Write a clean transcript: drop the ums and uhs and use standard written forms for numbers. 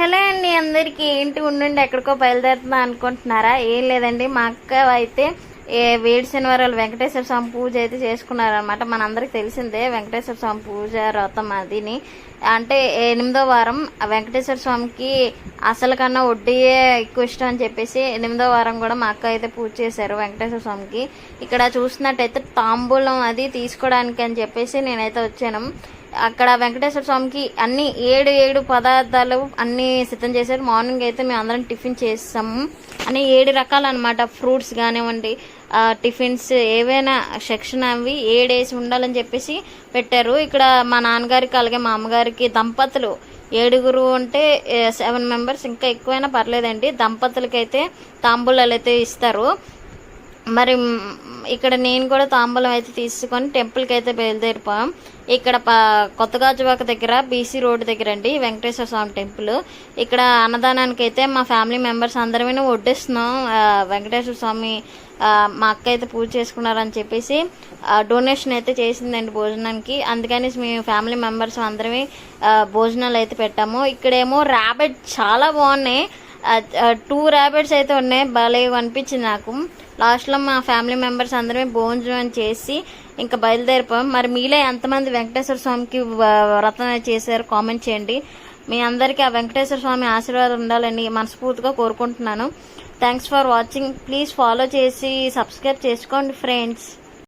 Hello అండి అందరికి ఏంటి ఉండండి ఎక్కడికో బయలుదేరుతున్నా అనుకుంటున్నారా? ఏం లేదండి, మా అక్క అయితే వేడి శనివారాలు వెంకటేశ్వర స్వామి పూజ అయితే చేసుకున్నారనమాట. మనందరికి తెలిసిందే వెంకటేశ్వర స్వామి పూజ వ్రతం అదిని. అంటే 8వ వారం వెంకటేశ్వర స్వామికి అసలు కన్నా వడ్డీయే ఎక్కువ ఇష్టం అని చెప్పేసి 8వ వారం కూడా మా అక్క అయితే పూజ చేశారు వెంకటేశ్వర స్వామికి. ఇక్కడ చూసినట్టయితే తాంబూలం అది తీసుకోవడానికి అని చెప్పేసి నేనైతే వచ్చాను. అక్కడ వెంకటేశ్వర స్వామికి అన్ని ఏడు పదార్థాలు అన్నీ సిద్ధం చేశారు. మార్నింగ్ అయితే మేము అందరం టిఫిన్ చేస్తాము. అన్ని 7 రకాలు అనమాట. ఫ్రూట్స్ కానివ్వండి, టిఫిన్స్ ఏవైనా సెక్షన్ అవి 7 వేసి ఉండాలని చెప్పేసి పెట్టారు. ఇక్కడ మా నాన్నగారికి అలాగే మా అమ్మగారికి దంపతులు 7 అంటే 7 మెంబర్స్, ఇంకా ఎక్కువైనా పర్లేదండి. దంపతులకి అయితే తాంబూలాలు అయితే ఇస్తారు. మరి ఇక్కడ నేను కూడా తాంబూలం అయితే తీసుకొని టెంపుల్కి అయితే బయలుదేరిపోయాం. ఇక్కడ కొత్తగాజువాక దగ్గర బీసీ రోడ్ దగ్గర అండి వెంకటేశ్వర స్వామి టెంపుల్. ఇక్కడ అన్నదానానికి అయితే మా ఫ్యామిలీ మెంబర్స్ అందరమే వడ్డిస్తున్నాం. వెంకటేశ్వర స్వామి మా అక్క అయితే పూజ చేసుకున్నారని చెప్పేసి డొనేషన్ అయితే చేసిందండి భోజనానికి. అందుకని మేము ఫ్యామిలీ మెంబర్స్ అందరమే భోజనాలు అయితే పెట్టాము. ఇక్కడేమో ర్యాబిట్ చాలా బాగున్నాయి. 2 ర్యాబిట్స్ అయితే ఉన్నాయి. భలే అనిపించింది నాకు. లాస్ట్లో మా ఫ్యామిలీ మెంబర్స్ అందరమే భోజనం చేసి ఇంకా బయలుదేరిపోయాం. మరి మీలో ఎంతమంది వెంకటేశ్వర స్వామికి వ్రతం చేశారు కామెంట్ చేయండి. మీ అందరికీ ఆ వెంకటేశ్వర స్వామి ఆశీర్వాదం ఉండాలని మనస్ఫూర్తిగా కోరుకుంటున్నాను. Thanks for watching. Please follow చేసి సబ్స్క్రైబ్ చేసుకోండి ఫ్రెండ్స్.